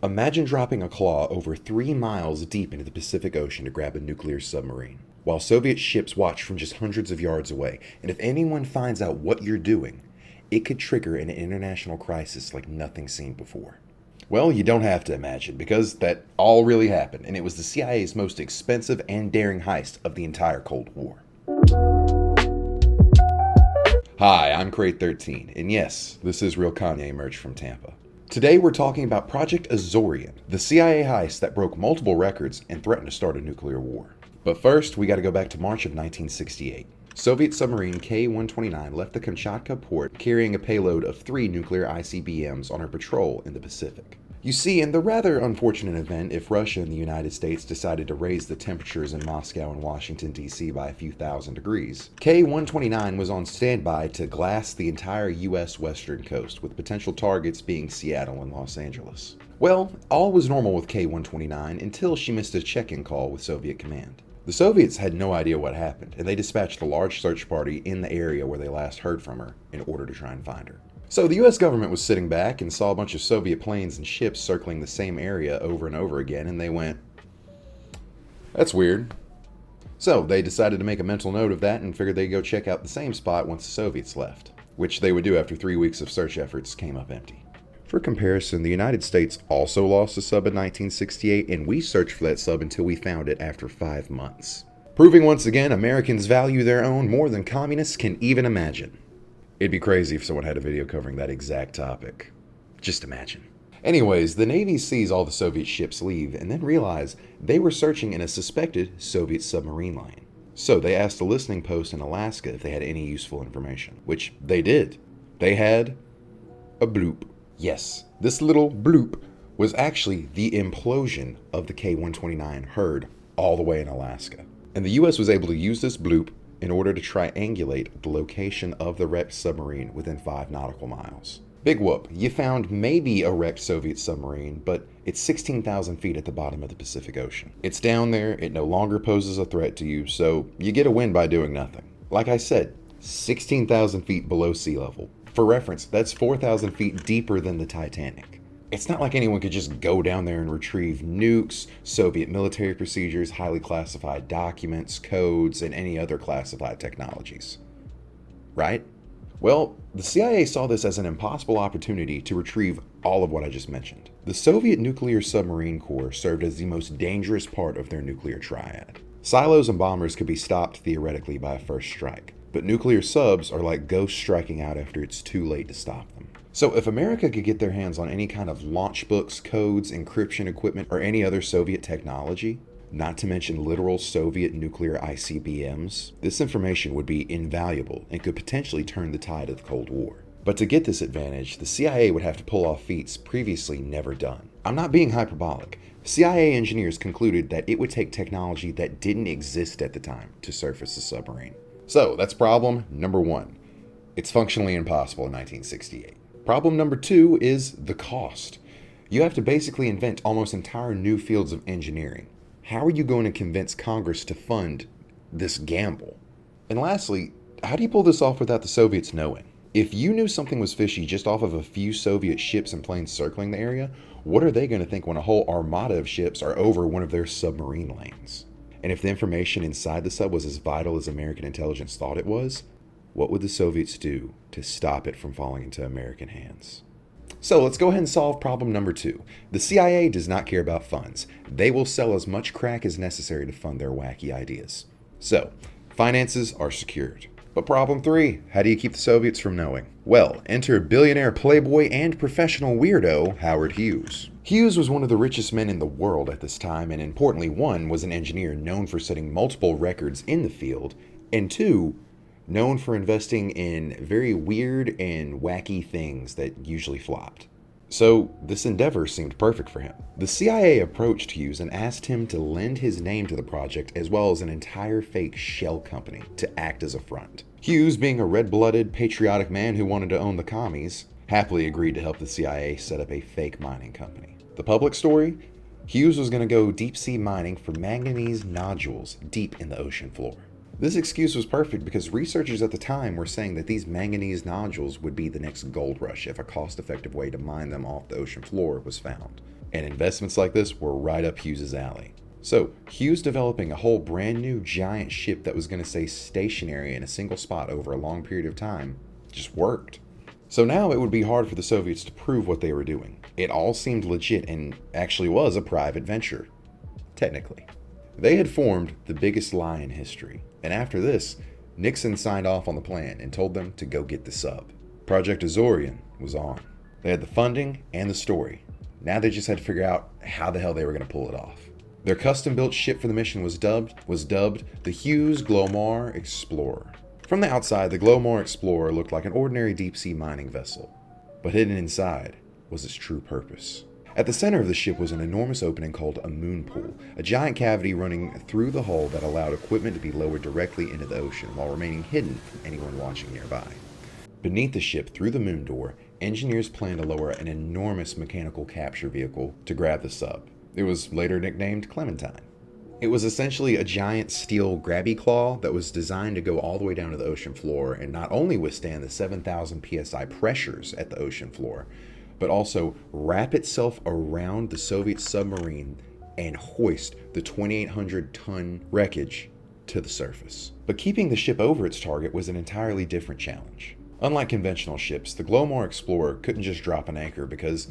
Imagine dropping a claw over 3 miles deep into the Pacific Ocean to grab a nuclear submarine, while Soviet ships watch from just hundreds of yards away, and if anyone finds out what you're doing, it could trigger an international crisis like nothing seen before. Well, you don't have to imagine, because that all really happened, and it was the CIA's most expensive and daring heist of the entire Cold War. Hi, I'm Crate13, and yes, this is real Kanye merch from Tampa. Today we're talking about Project Azorian, the CIA heist that broke multiple records and threatened to start a nuclear war. But first, we gotta go back to March of 1968. Soviet submarine K-129 left the Kamchatka port carrying a payload of 3 nuclear ICBMs on her patrol in the Pacific. You see, in the rather unfortunate event if Russia and the United States decided to raise the temperatures in Moscow and Washington, D.C. by a few thousand degrees, K-129 was on standby to glass the entire U.S. western coast, with potential targets being Seattle and Los Angeles. Well, all was normal with K-129 until she missed a check-in call with Soviet command. The Soviets had no idea what happened, and they dispatched a large search party in the area where they last heard from her in order to try and find her. So the US government was sitting back and saw a bunch of Soviet planes and ships circling the same area over and over again, and they went, "That's weird." So they decided to make a mental note of that and figured they'd go check out the same spot once the Soviets left, which they would do after 3 weeks of search efforts came up empty. For comparison, the United States also lost a sub in 1968, and we searched for that sub until we found it after 5 months. Proving once again Americans value their own more than communists can even imagine. It'd be crazy if someone had a video covering that exact topic. Just imagine. Anyways, the Navy sees all the Soviet ships leave and then realize they were searching in a suspected Soviet submarine lane. So they asked a listening post in Alaska if they had any useful information, which they did. They had a bloop. Yes, this little bloop was actually the implosion of the K-129 heard all the way in Alaska. And the US was able to use this bloop in order to triangulate the location of the wrecked submarine within 5 nautical miles. Big whoop, you found maybe a wrecked Soviet submarine, but it's 16,000 feet at the bottom of the Pacific Ocean. It's down there, it no longer poses a threat to you, so you get a win by doing nothing. Like I said, 16,000 feet below sea level. For reference, that's 4,000 feet deeper than the Titanic. It's not like anyone could just go down there and retrieve nukes, Soviet military procedures, highly classified documents, codes, and any other classified technologies. Right? Well, the CIA saw this as an impossible opportunity to retrieve all of what I just mentioned. The Soviet nuclear submarine corps served as the most dangerous part of their nuclear triad. Silos and bombers could be stopped theoretically by a first strike, but nuclear subs are like ghosts striking out after it's too late to stop them. So if America could get their hands on any kind of launch books, codes, encryption equipment, or any other Soviet technology, not to mention literal Soviet nuclear ICBMs, this information would be invaluable and could potentially turn the tide of the Cold War. But to get this advantage, the CIA would have to pull off feats previously never done. I'm not being hyperbolic. CIA engineers concluded that it would take technology that didn't exist at the time to surface a submarine. So that's problem number 1. It's functionally impossible in 1968. Problem number 2 is the cost. You have to basically invent almost entire new fields of engineering. How are you going to convince Congress to fund this gamble? And lastly, how do you pull this off without the Soviets knowing? If you knew something was fishy just off of a few Soviet ships and planes circling the area, what are they going to think when a whole armada of ships are over one of their submarine lanes? And if the information inside the sub was as vital as American intelligence thought it was, what would the Soviets do to stop it from falling into American hands? So let's go ahead and solve problem number 2. The CIA does not care about funds. They will sell as much crack as necessary to fund their wacky ideas. So, finances are secured. But problem 3, how do you keep the Soviets from knowing? Well, enter billionaire playboy and professional weirdo Howard Hughes. Hughes was one of the richest men in the world at this time, and importantly, 1, was an engineer known for setting multiple records in the field, and 2, known for investing in very weird and wacky things that usually flopped. So this endeavor seemed perfect for him. The CIA approached Hughes and asked him to lend his name to the project as well as an entire fake shell company to act as a front. Hughes, being a red-blooded, patriotic man who wanted to own the commies, happily agreed to help the CIA set up a fake mining company. The public story? Hughes was going to go deep-sea mining for manganese nodules deep in the ocean floor. This excuse was perfect because researchers at the time were saying that these manganese nodules would be the next gold rush if a cost-effective way to mine them off the ocean floor was found. And investments like this were right up Hughes' alley. So, Hughes developing a whole brand new giant ship that was going to stay stationary in a single spot over a long period of time just worked. So now it would be hard for the Soviets to prove what they were doing. It all seemed legit and actually was a private venture. Technically. They had formed the biggest lie in history, and after this, Nixon signed off on the plan and told them to go get the sub. Project Azorian was on. They had the funding and the story. Now they just had to figure out how the hell they were going to pull it off. Their custom-built ship for the mission was dubbed the Hughes Glomar Explorer. From the outside, the Glomar Explorer looked like an ordinary deep-sea mining vessel, but hidden inside was its true purpose. At the center of the ship was an enormous opening called a moon pool, a giant cavity running through the hull that allowed equipment to be lowered directly into the ocean while remaining hidden from anyone watching nearby. Beneath the ship, through the moon door, engineers planned to lower an enormous mechanical capture vehicle to grab the sub. It was later nicknamed Clementine. It was essentially a giant steel grabby claw that was designed to go all the way down to the ocean floor and not only withstand the 7,000 psi pressures at the ocean floor, but also wrap itself around the Soviet submarine and hoist the 2,800-ton wreckage to the surface. But keeping the ship over its target was an entirely different challenge. Unlike conventional ships, the Glomar Explorer couldn't just drop an anchor because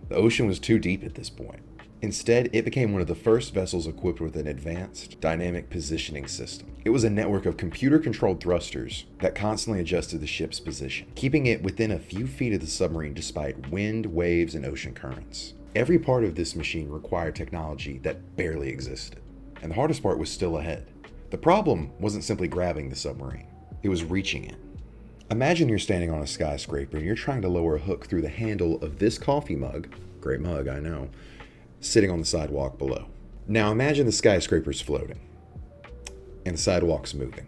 the ocean was too deep at this point. Instead, it became one of the first vessels equipped with an advanced dynamic positioning system. It was a network of computer-controlled thrusters that constantly adjusted the ship's position, keeping it within a few feet of the submarine despite wind, waves, and ocean currents. Every part of this machine required technology that barely existed, and the hardest part was still ahead. The problem wasn't simply grabbing the submarine, it was reaching it. Imagine you're standing on a skyscraper and you're trying to lower a hook through the handle of this coffee mug, great mug, I know, sitting on the sidewalk below. Now imagine the skyscraper's floating, and the sidewalk's moving,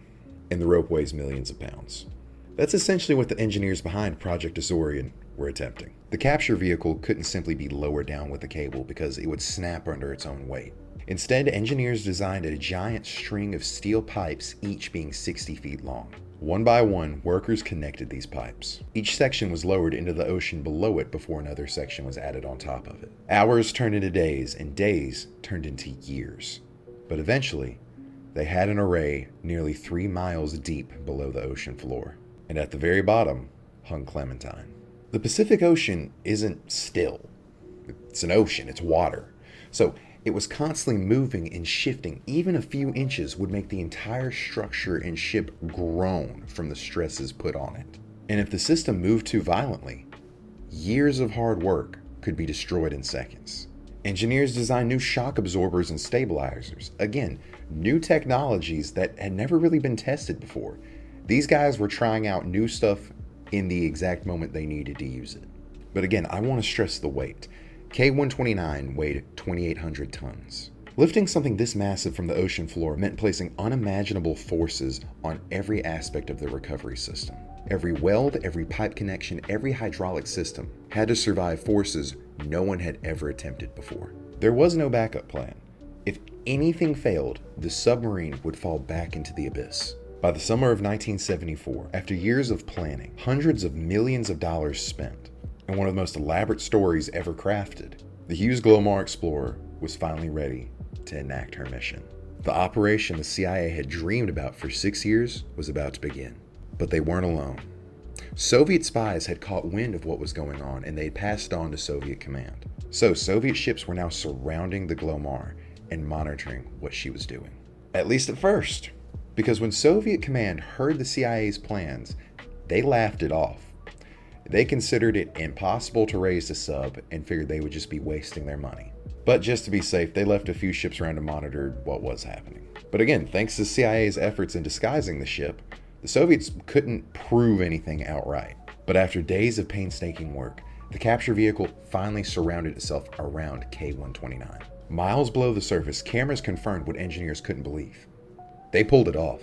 and the rope weighs millions of pounds. That's essentially what the engineers behind Project Azorian were attempting. The capture vehicle couldn't simply be lowered down with a cable because it would snap under its own weight. Instead, engineers designed a giant string of steel pipes, each being 60 feet long. One by one, workers connected these pipes. Each section was lowered into the ocean below it before another section was added on top of it. Hours turned into days, and days turned into years. But eventually, they had an array nearly 3 miles deep below the ocean floor. And at the very bottom hung Clementine. The Pacific Ocean isn't still. It's an ocean, it's water. So it was constantly moving and shifting. Even a few inches would make the entire structure and ship groan from the stresses put on it. And if the system moved too violently, years of hard work could be destroyed in seconds. Engineers designed new shock absorbers and stabilizers. Again, new technologies that had never really been tested before. These guys were trying out new stuff in the exact moment they needed to use it. But again, I want to stress the weight. K-129 weighed 2,800 tons. Lifting something this massive from the ocean floor meant placing unimaginable forces on every aspect of the recovery system. Every weld, every pipe connection, every hydraulic system had to survive forces no one had ever attempted before. There was no backup plan. If anything failed, the submarine would fall back into the abyss. By the summer of 1974, after years of planning, hundreds of millions of dollars spent, and one of the most elaborate stories ever crafted, the Hughes Glomar Explorer was finally ready to enact her mission. The operation the CIA had dreamed about for 6 years was about to begin. But they weren't alone. Soviet spies had caught wind of what was going on, and they had passed on to Soviet command. So Soviet ships were now surrounding the Glomar and monitoring what she was doing. At least at first, because when Soviet command heard the CIA's plans, they laughed it off. They considered it impossible to raise the sub and figured they would just be wasting their money. But just to be safe, they left a few ships around to monitor what was happening. But again, thanks to CIA's efforts in disguising the ship, the Soviets couldn't prove anything outright. But after days of painstaking work, the capture vehicle finally surrounded itself around K-129. Miles below the surface, cameras confirmed what engineers couldn't believe. They pulled it off.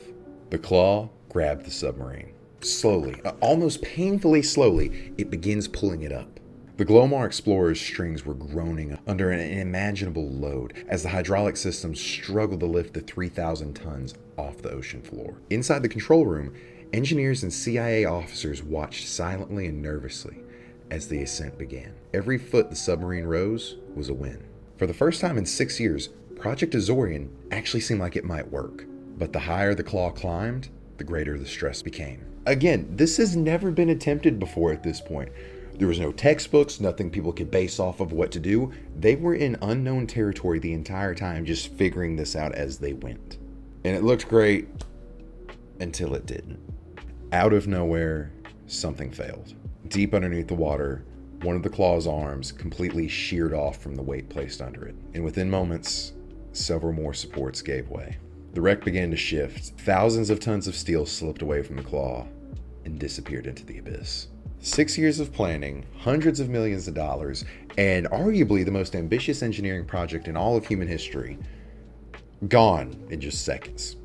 The claw grabbed the submarine. Slowly, almost painfully slowly, it begins pulling it up. The Glomar Explorer's strings were groaning under an unimaginable load as the hydraulic systems struggled to lift the 3,000 tons off the ocean floor. Inside the control room, engineers and CIA officers watched silently and nervously as the ascent began. Every foot the submarine rose was a win. For the first time in 6 years, Project Azorian actually seemed like it might work. But the higher the claw climbed, the greater the stress became. Again, this has never been attempted before at this point. There was no textbooks, nothing people could base off of what to do. They were in unknown territory the entire time, just figuring this out as they went. And it looked great until it didn't. Out of nowhere, something failed. Deep underneath the water, one of the claw's arms completely sheared off from the weight placed under it. And within moments, several more supports gave way. The wreck began to shift. Thousands of tons of steel slipped away from the claw and disappeared into the abyss. 6 years of planning, hundreds of millions of dollars, and arguably the most ambitious engineering project in all of human history, gone in just seconds.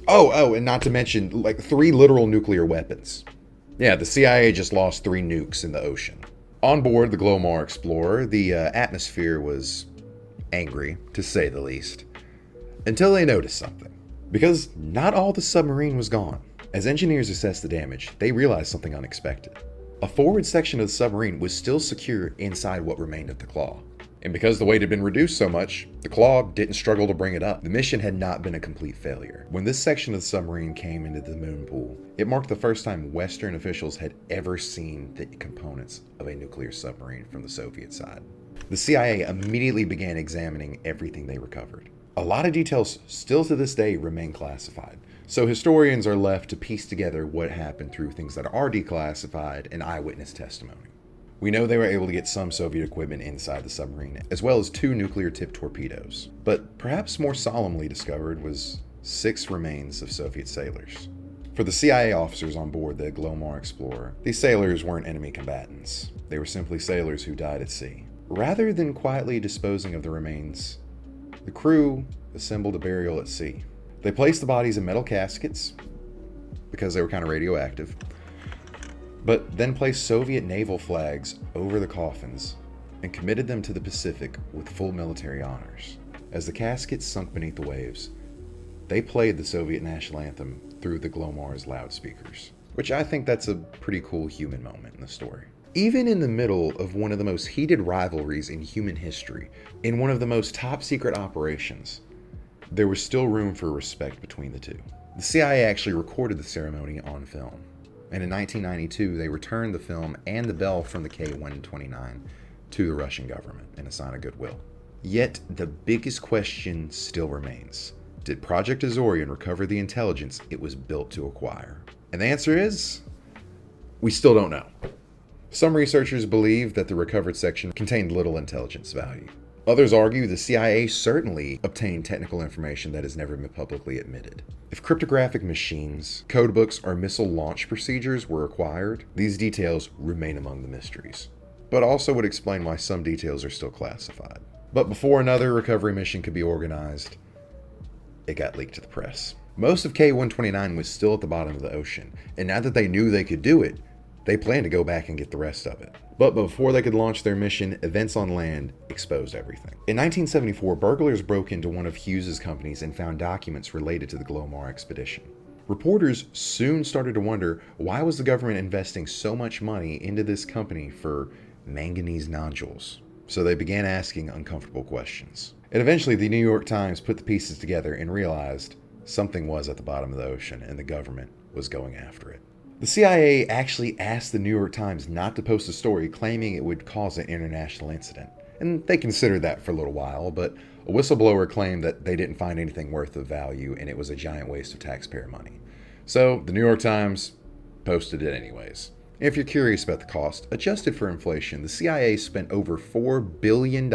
Oh, and not to mention, like 3 literal nuclear weapons. Yeah, the CIA just lost 3 nukes in the ocean. On board the Glomar Explorer, the atmosphere was angry, to say the least. Until they noticed something. Because not all the submarine was gone. As engineers assessed the damage, they realized something unexpected. A forward section of the submarine was still secure inside what remained of the claw. And because the weight had been reduced so much, the claw didn't struggle to bring it up. The mission had not been a complete failure. When this section of the submarine came into the moon pool, it marked the first time Western officials had ever seen the components of a nuclear submarine from the Soviet side. The CIA immediately began examining everything they recovered. A lot of details still to this day remain classified, so historians are left to piece together what happened through things that are declassified and eyewitness testimony. We know they were able to get some Soviet equipment inside the submarine, as well as 2 nuclear-tipped torpedoes. But perhaps more solemnly discovered was 6 remains of Soviet sailors. For the CIA officers on board the Glomar Explorer, these sailors weren't enemy combatants. They were simply sailors who died at sea. Rather than quietly disposing of the remains, the crew assembled a burial at sea. They placed the bodies in metal caskets, because they were kind of radioactive, but then placed Soviet naval flags over the coffins and committed them to the Pacific with full military honors. As the caskets sunk beneath the waves, they played the Soviet national anthem through the Glomar's loudspeakers, which I think that's a pretty cool human moment in the story. Even in the middle of one of the most heated rivalries in human history, in one of the most top-secret operations, there was still room for respect between the two. The CIA actually recorded the ceremony on film, and in 1992 they returned the film and the bell from the K-129 to the Russian government in a sign of goodwill. Yet the biggest question still remains. Did Project Azorian recover the intelligence it was built to acquire? And the answer is, we still don't know. Some researchers believe that the recovered section contained little intelligence value. Others argue the CIA certainly obtained technical information that has never been publicly admitted. If cryptographic machines, codebooks, or missile launch procedures were acquired, these details remain among the mysteries, but also would explain why some details are still classified. But before another recovery mission could be organized, it got leaked to the press. Most of K-129 was still at the bottom of the ocean, and now that they knew they could do it, they planned to go back and get the rest of it. But before they could launch their mission, events on land exposed everything. In 1974, burglars broke into one of Hughes' companies and found documents related to the Glomar expedition. Reporters soon started to wonder, why was the government investing so much money into this company for manganese nodules? So they began asking uncomfortable questions. And eventually the New York Times put the pieces together and realized something was at the bottom of the ocean and the government was going after it. The CIA actually asked the New York Times not to post a story claiming it would cause an international incident, and they considered that for a little while, but a whistleblower claimed that they didn't find anything worth of value and it was a giant waste of taxpayer money. So the New York Times posted it anyways. If you're curious about the cost, adjusted for inflation, the CIA spent over $4 billion,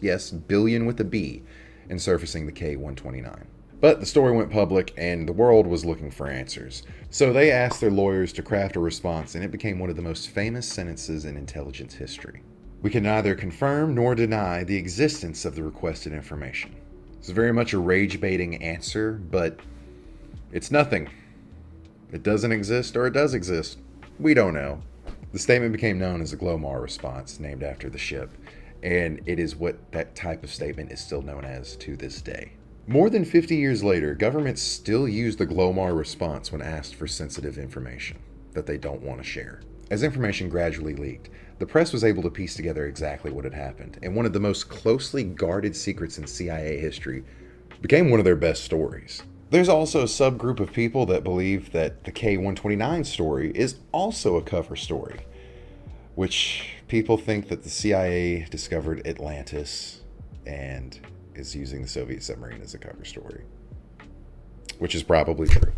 yes, billion with a B, in surfacing the K-129. But the story went public and the world was looking for answers. So they asked their lawyers to craft a response, and it became one of the most famous sentences in intelligence history. We can neither confirm nor deny the existence of the requested information. It's very much a rage-baiting answer, but it's nothing. It doesn't exist, or it does exist. We don't know. The statement became known as the Glomar response, named after the ship, and it is what that type of statement is still known as to this day. More than 50 years later, governments still use the Glomar response when asked for sensitive information that they don't want to share. As information gradually leaked, the press was able to piece together exactly what had happened, and one of the most closely guarded secrets in CIA history became one of their best stories. There's also a subgroup of people that believe that the K-129 story is also a cover story, which people think that the CIA discovered Atlantis and is using the Soviet submarine as a cover story, which is probably true.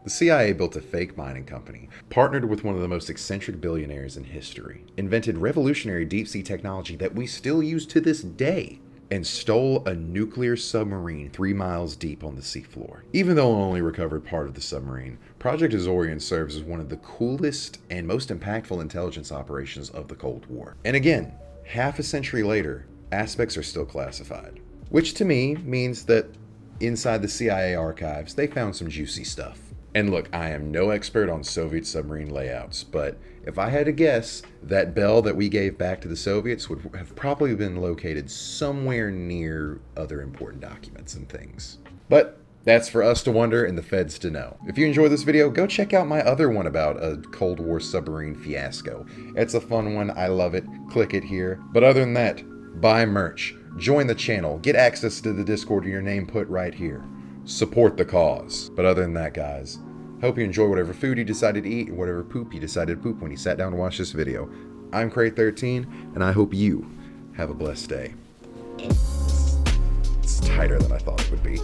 The CIA built a fake mining company, partnered with one of the most eccentric billionaires in history, invented revolutionary deep-sea technology that we still use to this day, and stole a nuclear submarine 3 miles deep on the seafloor. Even though it only recovered part of the submarine, Project Azorian serves as one of the coolest and most impactful intelligence operations of the Cold War. And again, half a century later, aspects are still classified, which to me means that inside the CIA archives, they found some juicy stuff. And look, I am no expert on Soviet submarine layouts, but if I had to guess, that bell that we gave back to the Soviets would have probably been located somewhere near other important documents and things. But that's for us to wonder and the feds to know. If you enjoyed this video, go check out my other one about a Cold War submarine fiasco. It's a fun one, I love it, click it here. But other than that, buy merch, join the channel, get access to the Discord and your name put right here. Support the cause. But other than that, guys, hope you enjoy whatever food you decided to eat and whatever poop you decided to poop when you sat down to watch this video. I'm Crate13, and I hope you have a blessed day. It's tighter than I thought it would be.